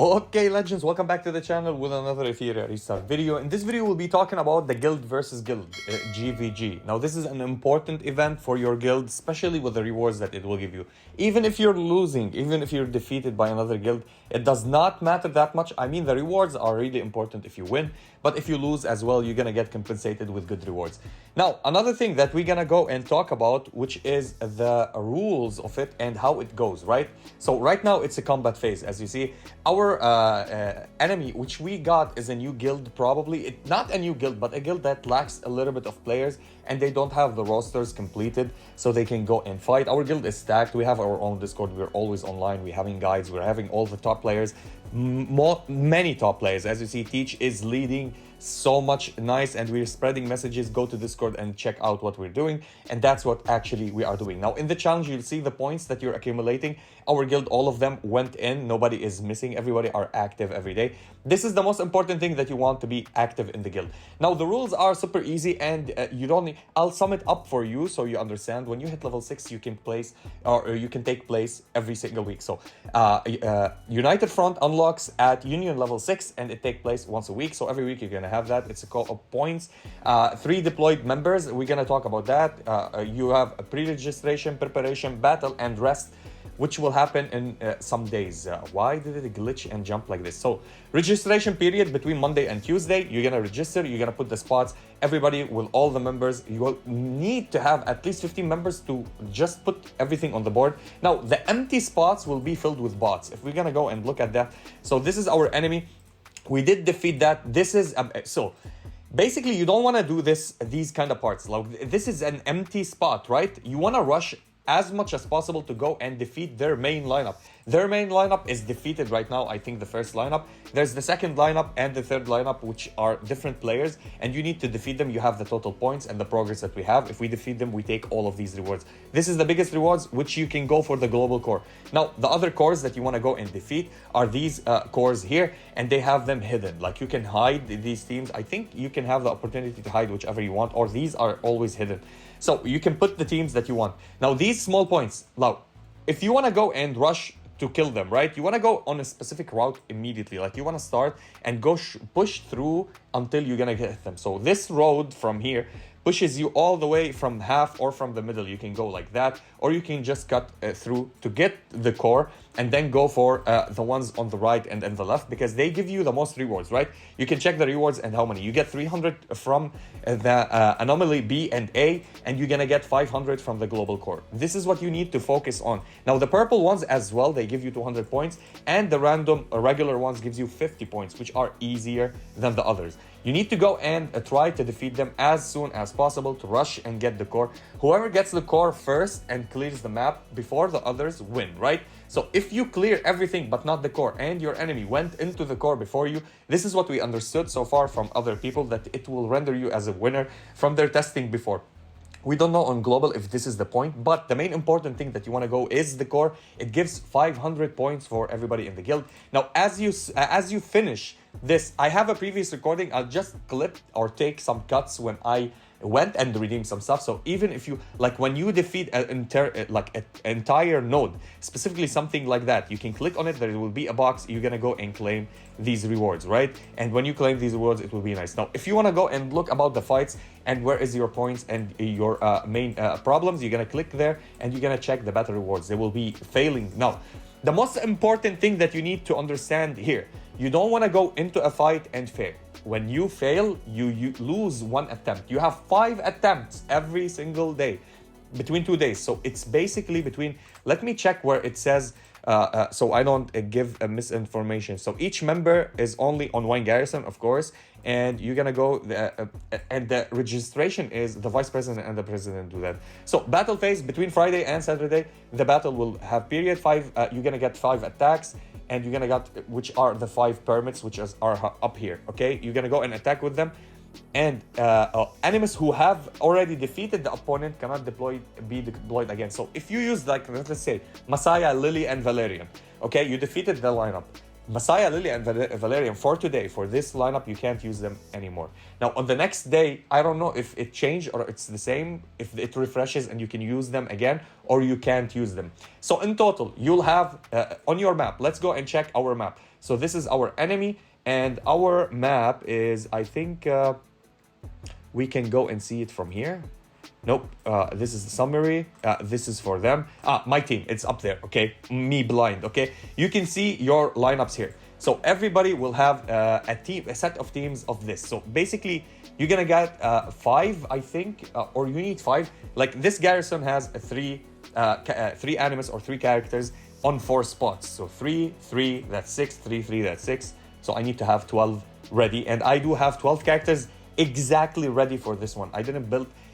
Okay, legends, welcome back to the channel with another Etheria restart video. In this video, we'll be talking about the guild versus guild, GvG. Now, this is an important event for your guild, especially with the rewards that it will give you. Even if you're losing, even if you're defeated by another guild, it does not matter that much. I mean, the rewards are really important if you win, but if you lose as well, you're gonna get compensated with good rewards. Now, another thing that we're gonna go and talk about, which is the rules of it and how it goes, right? So right now, it's a combat phase, as you see. Our enemy, which we got, is a new guild, probably. Not a new guild, but a guild that lacks a little bit of players, and they don't have the rosters completed, so they can go and fight. Our guild is stacked. We have our own Discord. We're always online. We're having guides. We're having all the top players. Many top players. As you see, Teach is leading so much nice, and we're spreading messages. Go to Discord and check out what we're doing, and that's what actually we are doing. Now, in the challenge, you'll see the points that you're accumulating. Our guild, all of them went in. Nobody is missing. Everybody are active every day. This is the most important thing, that you want to be active in the guild. Now, the rules are super easy, and you don't need, I'll sum it up for you so you understand. When you hit level 6, you can place, or you can take place every single week. So United Front unlocks at Union level 6, and it takes place once a week. So every week you're gonna have that. It's a co-op points. 3 deployed members, we're gonna talk about that. You have a pre-registration, preparation, battle, and rest, which will happen in some days. Why did it glitch and jump like this? So registration period between Monday and Tuesday. You're gonna register, you're gonna put the spots. Everybody, with all the members, you will need to have at least 15 members to just put everything on the board. Now, the empty spots will be filled with bots. If we're gonna go and look at that. So this is our enemy. We did defeat that. This is, so basically you don't wanna do these kind of parts. Like, this is an empty spot, right? You wanna rush as much as possible to go and defeat their main lineup. Their main lineup is defeated right now. I think the first lineup. There's the second lineup and the third lineup, which are different players, and you need to defeat them. You have the total points and the progress that we have. If we defeat them, we take all of these rewards. This is the biggest rewards, which you can go for the global core. Now, the other cores that you want to go and defeat are these cores here, and they have them hidden. Like, you can hide these teams. I think you can have the opportunity to hide whichever you want, or these are always hidden. So you can put the teams that you want. Now, these small points, now, if you want to go and rush to kill them, right? You want to go on a specific route immediately. Like, you want to start and go push through until you're going to hit them. So this road from here pushes you all the way from half or from the middle. You can go like that, or you can just cut through to get the core, and then go for the ones on the right and the left, because they give you the most rewards, right? You can check the rewards and how many. You get 300 from the anomaly B and A, and you're gonna get 500 from the global core. This is what you need to focus on. Now, the purple ones as well, they give you 200 points, and the random regular ones gives you 50 points, which are easier than the others. You need to go and try to defeat them as soon as possible, to rush and get the core. Whoever gets the core first and clears the map before the others win, right? So if you clear everything but not the core, and your enemy went into the core before you, this is what we understood so far from other people, that it will render you as a winner from their testing before. We don't know on global if this is the point, but the main important thing that you want to go is the core. It gives 500 points for everybody in the guild. Now, as you finish this, I have a previous recording. I'll just clip or take some cuts when I went and redeemed some stuff. So even if you, like, when you defeat an entire node, specifically something like that, you can click on it, there will be a box, you're gonna go and claim these rewards, right? And when you claim these rewards, it will be nice. Now, if you want to go and look about the fights and where is your points and your main problems, you're gonna click there, and you're gonna check the battle rewards. They will be failing. Now, the most important thing that you need to understand here, you don't want to go into a fight and fail. When you fail, you lose one attempt. You have 5 attempts every single day, between 2 days. So it's basically between, let me check where it says, so I don't give a misinformation. So each member is only on 1 garrison, of course, and you're gonna go, and the registration is the vice president and the president do that. So battle phase between Friday and Saturday, the battle will have period 5. You're gonna get 5 attacks, and you're gonna get, which are the 5 permits, which are up here, okay? You're gonna go and attack with them, and enemies who have already defeated the opponent cannot be deployed again. So if you use, like, let's say Messiah, Lily, and Valerian, okay, you defeated the lineup. Messiah, Lily, and Valerian for today, for this lineup, you can't use them anymore. Now, on the next day, I don't know if it changed or it's the same, if it refreshes and you can use them again, or you can't use them. So in total, you'll have, on your map, let's go and check our map. So this is our enemy, and our map is, I think, we can go and see it from here. Nope, this is the summary. This is for them. My team, it's up there, okay? Me blind, okay? You can see your lineups here. So everybody will have a set of teams of this. So basically, you're gonna get 5, I think, or you need 5. Like this garrison has three animus or 3 characters on 4 spots. So 3, 3, that's 6, 3, 3, that's 6. So I need to have 12 ready. And I do have 12 characters exactly ready for this one.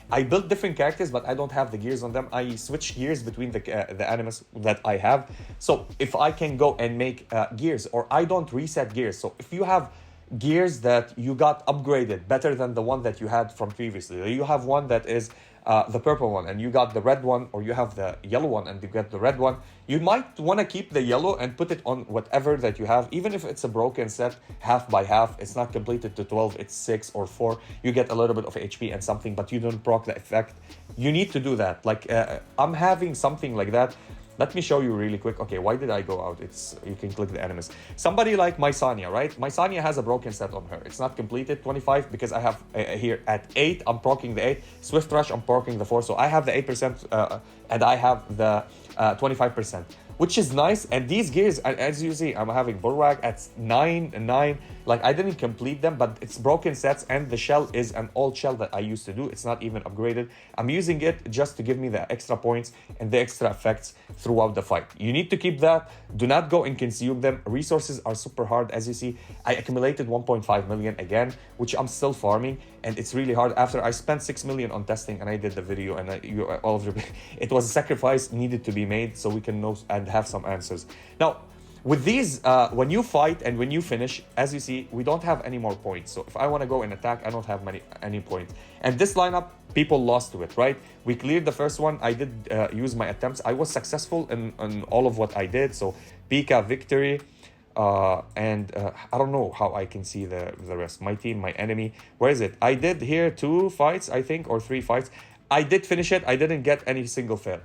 I built different characters, but I don't have the gears on them. I switch gears between the animus that I have. So if I can go and make gears, or I don't reset gears. So if you have gears that you got upgraded better than the one that you had from previously, you have one that is the purple one, and you got the red one, or you have the yellow one and you get the red one, you might want to keep the yellow and put it on whatever that you have. Even if it's a broken set, half by half, it's not completed to 12, it's 6 or 4, you get a little bit of HP and something, but you don't proc the effect. You need to do that. Like I'm having something like that. Let me show you really quick. Okay, why did I go out? You can click the animus. Somebody like Mysania, right? Mysania has a broken set on her. It's not completed 25 because I have here at 8, I'm proccing the 8. Swift Rush, I'm proccing the 4. So I have the 8% and I have the 25%, which is nice. And these gears, as you see, I'm having Bulwark at 9 and 9. Like I didn't complete them, but it's broken sets, and the shell is an old shell that I used to do. It's not even upgraded. I'm using it just to give me the extra points and the extra effects throughout the fight. You need to keep that. Do not go and consume them. Resources are super hard. As you see, I accumulated 1.5 million again, which I'm still farming, and it's really hard. After I spent 6 million on testing, and I did the video, and it was a sacrifice needed to be made so we can know and have some answers. Now, with these, when you fight and when you finish, as you see, we don't have any more points. So if I want to go and attack, I don't have any points. And this lineup, people lost to it, right? We cleared the first one. I did use my attempts. I was successful in all of what I did. So Pika, victory. And I don't know how I can see the rest. My team, my enemy. Where is it? I did here 2 fights, I think, or 3 fights. I did finish it. I didn't get any single fail.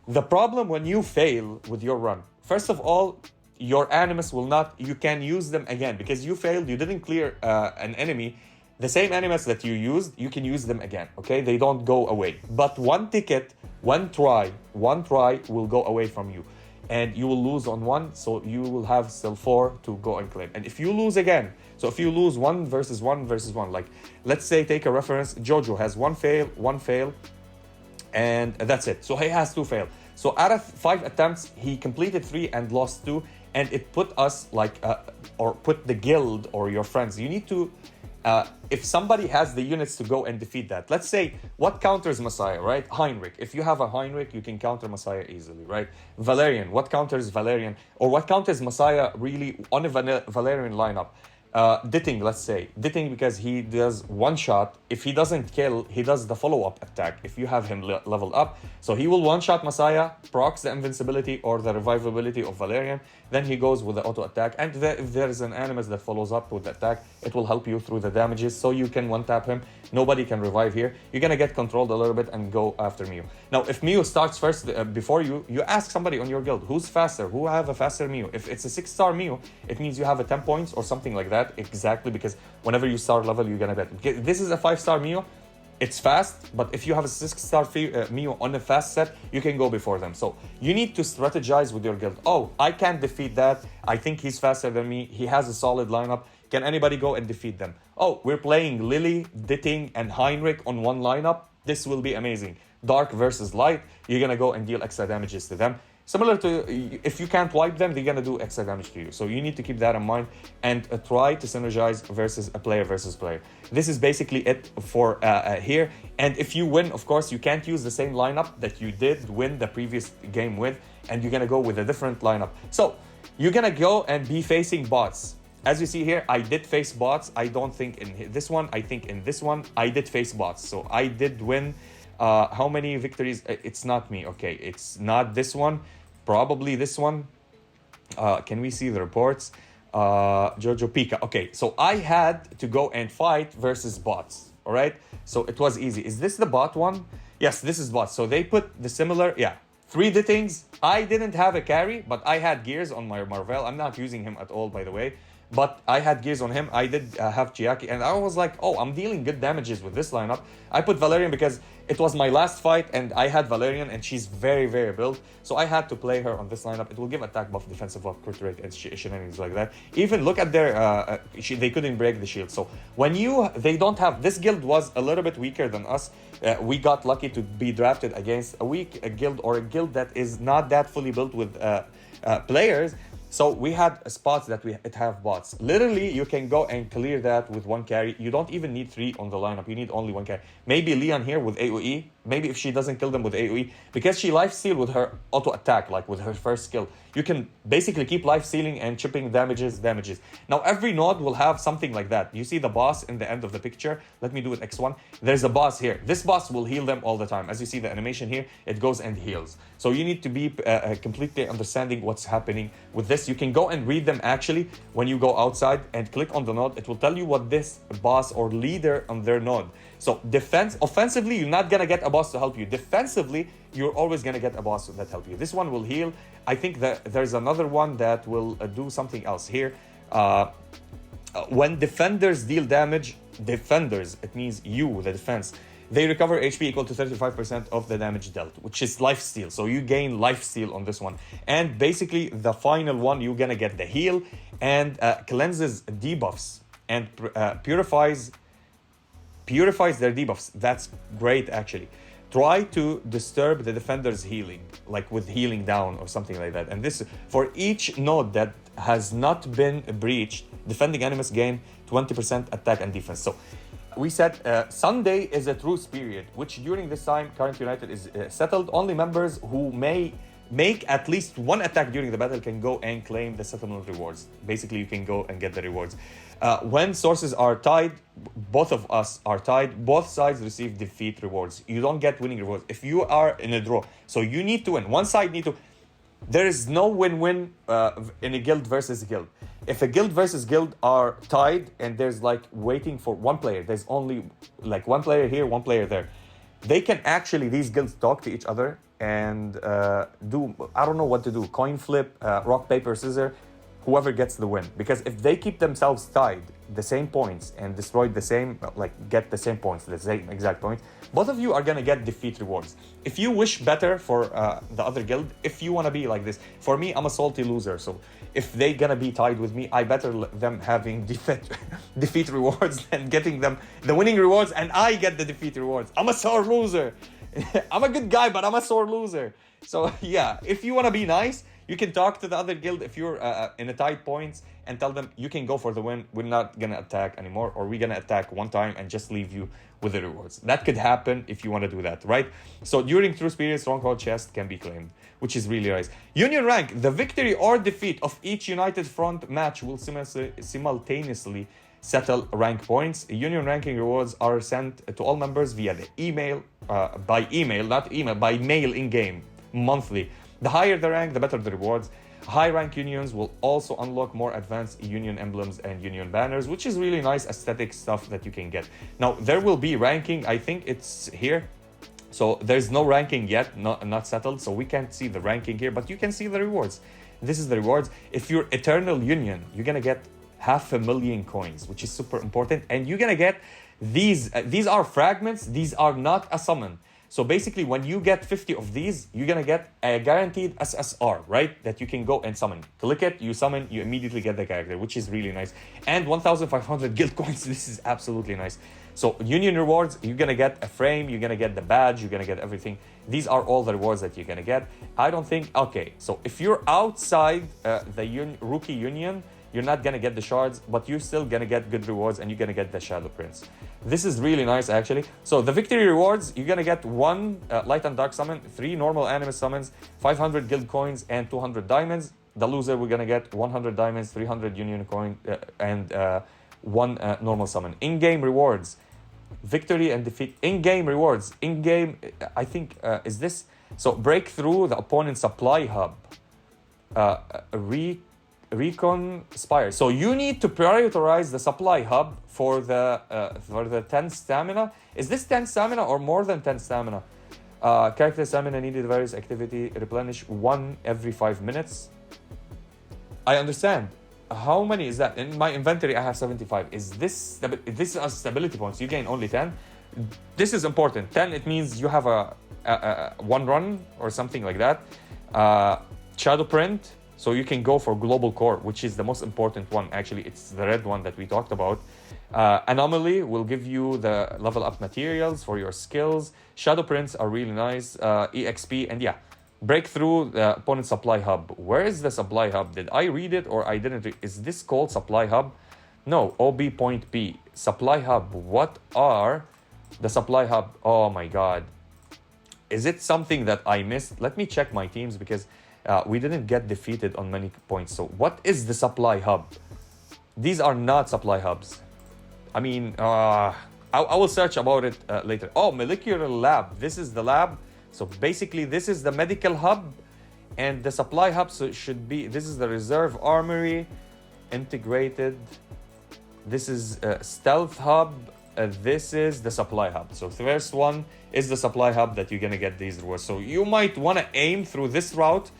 The problem when you fail with your run, first of all, your animus will not, you can use them again because you failed, you didn't clear an enemy. The same animus that you used, you can use them again, okay? They don't go away. But one ticket, one try will go away from you. And you will lose on 1, so you will have still 4 to go and claim. And if you lose again, so if you lose 1 versus 1 versus 1, like let's say take a reference, Jojo has 1 fail, and that's it. So he has 2 fail. So out of 5 attempts, he completed 3 and lost 2. And it put us like, or put the guild or your friends. You need to, if somebody has the units to go and defeat that. Let's say, what counters Messiah, right? Heinrich. If you have a Heinrich, you can counter Messiah easily, right? Valerian. What counters Valerian? Or what counters Messiah really on a Valerian lineup? Ditting, let's say. Ditting because he does 1 shot. If he doesn't kill, he does the follow-up attack if you have him leveled up. So he will 1-shot Messiah, procs the invincibility or the revivability of Valerian. Then he goes with the auto attack. And if there is an animus that follows up with the attack, it will help you through the damages. So you can 1-tap him. Nobody can revive here. You're going to get controlled a little bit and go after Mew. Now, if Mew starts first before you, you ask somebody on your guild, who's faster? Who have a faster Mew? If it's a 6-star Mew, it means you have a 10 points or something like that. Exactly, because whenever you start level, you're going to bet. This is a 5-star Mew. It's fast, but if you have a 6-star Mew on a fast set, you can go before them. So you need to strategize with your guild. Oh, I can't defeat that. I think he's faster than me. He has a solid lineup. Can anybody go and defeat them? Oh, we're playing Lily, Ditting, and Heinrich on 1 lineup. This will be amazing. Dark versus light. You're going to go and deal extra damages to them. Similar to, if you can't wipe them, they're going to do extra damage to you. So you need to keep that in mind and try to synergize versus a player versus player. This is basically it for here. And if you win, of course, you can't use the same lineup that you did win the previous game with, and you're going to go with a different lineup. So you're going to go and be facing bots. As you see here, I did face bots. I don't think in this one. I think in this one, I did face bots. So I did win. How many victories? It's not me. Okay, it's not this one. Probably this one. Can we see the reports? Jojo Pika. Okay, so I had to go and fight versus bots. All right, so it was easy. Is this the bot one? Yes, this is bot. So they put the similar, yeah, 3 things. I didn't have a carry, but I had gears on my Marvel. I'm not using him at all, by the way. But I had gears on him. I did have Chiaki, and I was like, oh, I'm dealing good damages with this lineup. I put Valerian because it was my last fight, and I had Valerian, and she's very, very built. So I had to play her on this lineup. It will give attack buff, defensive buff, crit rate, and shenanigans like that. Even look at their, they couldn't break the shield. So when they don't have, this guild was a little bit weaker than us. We got lucky to be drafted against a guild or a guild that is not that fully built with players. So we had spots that it have bots. Literally, you can go and clear that with 1 carry. You don't even need 3 on the lineup. You need only 1 carry. Maybe Leon here with AoE. Maybe if she doesn't kill them with AoE. Because she lifesteal with her auto attack, like with her first skill. You can basically keep lifestealing and chipping damages. Now, every node will have something like that. You see the boss in the end of the picture. Let me do it X1. There's a boss here. This boss will heal them all the time. As you see the animation here, it goes and heals. So you need to be completely understanding what's happening with this. You can go and read them actually when you go outside and click on the node. It will tell you what this boss or leader on their node. So offensively, you're not gonna get a boss to help you. Defensively, you're always gonna get a boss that help you. This one will heal. I think that there's another one that will do something else here. When defenders deal damage, it means you, the defense, they recover HP equal to 35% of the damage dealt, which is lifesteal. So you gain lifesteal on this one. And basically, the final one, you're gonna get the heal and cleanses debuffs and purifies their debuffs. That's great, actually. Try to disturb the defender's healing, like with healing down or something like that. And this, for each node that has not been breached, defending enemies gain 20% attack and defense. So we said Sunday is a truce period, which during this time, Current United is settled. Only members who may make at least 1 attack during the battle can go and claim the settlement rewards. Basically, you can go and get the rewards. When sources are tied, both of us are tied, both sides receive defeat rewards. You don't get winning rewards if you are in a draw. So you need to win. One side need to. There is no win-win in a guild versus guild. If a guild versus guild are tied and there's like waiting for 1 player, there's only like 1 player here, 1 player there. They can actually, these guilds talk to each other and do, I don't know what to do, coin flip, rock, paper, scissors, whoever gets the win. Because if they keep themselves tied, the same points, and destroy the same, like get the same points, the same exact points, both of you are gonna get defeat rewards. If you wish better for the other guild, if you wanna be like this, for me, I'm a salty loser, so if they gonna be tied with me, I better them having defeat rewards than getting them the winning rewards, and I get the defeat rewards. I'm a sore loser. I'm a good guy, but I'm a sore loser. So yeah, if you wanna be nice, you can talk to the other guild if you're in a tight points and tell them you can go for the win. We're not gonna attack anymore, or we're gonna attack 1 time and just leave you with the rewards. That could happen if you want to do that, right? So during truce period, stronghold chest can be claimed, which is really nice. Union rank: the victory or defeat of each united front match will simultaneously settle rank points. Union ranking rewards are sent to all members via the email, by mail in game monthly. The higher the rank, the better the rewards. High rank unions will also unlock more advanced union emblems and union banners, which is really nice aesthetic stuff that you can get. Now, there will be ranking. I think it's here. So there's no ranking yet, not settled. So we can't see the ranking here, but you can see the rewards. This is the rewards. If you're Eternal Union, you're going to get 500,000 coins, which is super important. And you're going to get these are fragments. These are not a summon. So basically, when you get 50 of these, you're gonna get a guaranteed SSR, right? That you can go and summon. Click it, you summon, you immediately get the character, which is really nice. And 1,500 guild coins, this is absolutely nice. So union rewards, you're gonna get a frame, you're gonna get the badge, you're gonna get everything. These are all the rewards that you're gonna get. I don't think, okay, so if you're outside the rookie union, you're not gonna get the shards, but you're still gonna get good rewards and you're gonna get the Shadow Prince. This is really nice, actually. So the victory rewards, you're gonna get 1 light and dark summon, 3 normal anime summons, 500 guild coins, and 200 diamonds. The loser, we're gonna get 100 diamonds, 300 union coin, and 1 normal summon. In-game rewards, victory and defeat. In-game rewards, in-game, I think, is this? So break through the opponent's supply hub. Recon Spire. So you need to prioritize the supply hub for the 10 stamina. Is this 10 stamina or more than 10 stamina? Character stamina needed various activity. Replenish 1 every 5 minutes. I understand. How many is that? In my inventory, I have 75. Is this are stability points? You gain only 10. This is important. 10, it means you have a one run or something like that. Shadow print, so you can go for global core, which is the most important one. Actually, it's the red one that we talked about. Anomaly will give you the level up materials for your skills. Shadow prints are really nice. EXP, and yeah, breakthrough the opponent supply hub. Where is the supply hub? Did I read it or I didn't read? Is this called supply hub? No, OB point P. Supply hub. What are the supply hub? Oh my god. Is it something that I missed? Let me check my teams because we didn't get defeated on many points. So what is the supply hub? These are not supply hubs. I mean, I will search about it later. Oh, molecular lab. This is the lab. So basically, this is the medical hub. And the supply hub should be, this is the reserve armory, integrated. This is stealth hub. This is the supply hub. So the first one is the supply hub that you're gonna get these rewards. So you might want to aim through this route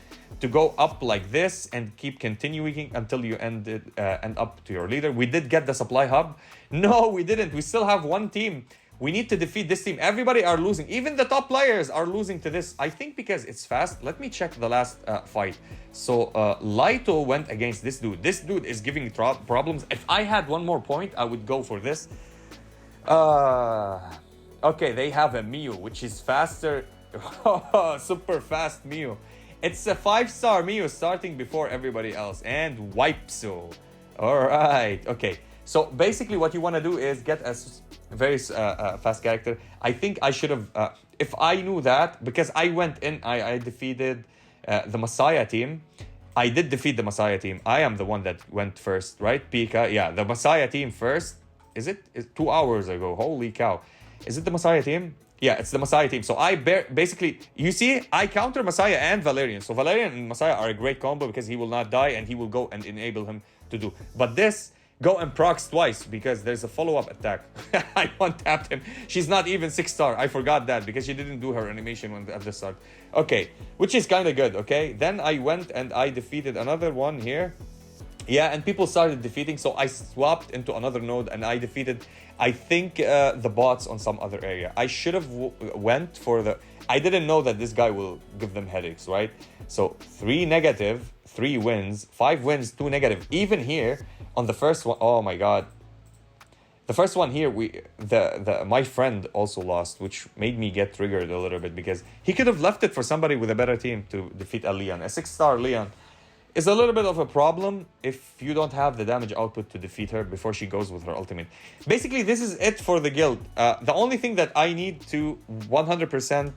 to go up like this and keep continuing until you end up to your leader. We did get the supply hub. No, we didn't. We still have one team. We need to defeat this team. Everybody are losing. Even the top players are losing to this. I think because it's fast. Let me check the last fight. So Laito went against this dude. This dude is giving problems. If I had one more point, I would go for this. Okay, they have a Mew, which is faster. Super fast Mew. It's a 5-star Mew starting before everybody else. And Wipeso. Alright, okay. So basically what you want to do is get a very fast character. I think I should have, if I knew that, because I went in, I defeated the Messiah team. I did defeat the Messiah team. I am the one that went first, right? Pika, yeah, the Messiah team first. Is it? It's 2 hours ago. Holy cow. Is it the Messiah team? Yeah, it's the Messiah team. So I basically, you see, I counter Messiah and Valerian. So Valerian and Messiah are a great combo because he will not die and he will go and enable him to do. But this, go and procs twice because there's a follow-up attack. I one-tapped him. She's not even 6-star. I forgot that because she didn't do her animation at the start. Okay, which is kind of good, okay? Then I went and I defeated another one here. Yeah, and people started defeating, so I swapped into another node and I defeated, I think, the bots on some other area. I should have went for the... I didn't know that this guy will give them headaches, right? So 3 negative, 3 wins, 5 wins, 2 negative. Even here, on the first one, oh my god. The first one here, my friend also lost, which made me get triggered a little bit because he could have left it for somebody with a better team to defeat a Leon. A 6-star Leon is a little bit of a problem if you don't have the damage output to defeat her before she goes with her ultimate. Basically, this is it for the guild. The only thing that I need to 100%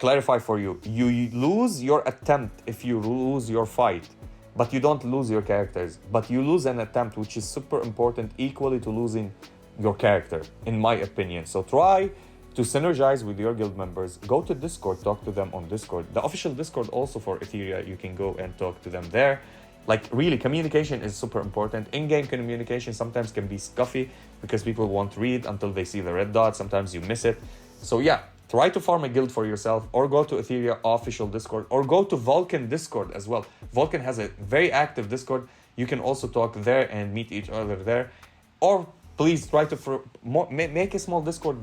clarify for you, you lose your attempt if you lose your fight, but you don't lose your characters. But you lose an attempt, which is super important, equally to losing your character, in my opinion. So try to synergize with your guild members. Go to Discord, talk to them on Discord. The official Discord also for Etheria, you can go and talk to them there. Like, really, communication is super important. In-game communication sometimes can be scuffy because people won't read until they see the red dot. Sometimes you miss it. So yeah, try to farm a guild for yourself, or go to Etheria official Discord, or go to Vulcan Discord as well. Vulcan has a very active Discord. You can also talk there and meet each other there. Or please try to make a small Discord.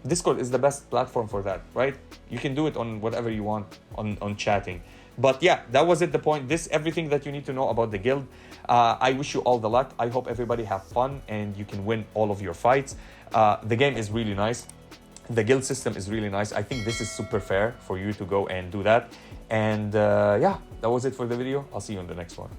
Discord is the best platform for that, right? You can do it on whatever you want on chatting. But yeah, that was it, the point. This everything that you need to know about the guild. I wish you all the luck. I hope everybody have fun and you can win all of your fights. The game is really nice. The guild system is really nice. I think this is super fair for you to go and do that. And yeah, that was it for the video. I'll see you in the next one.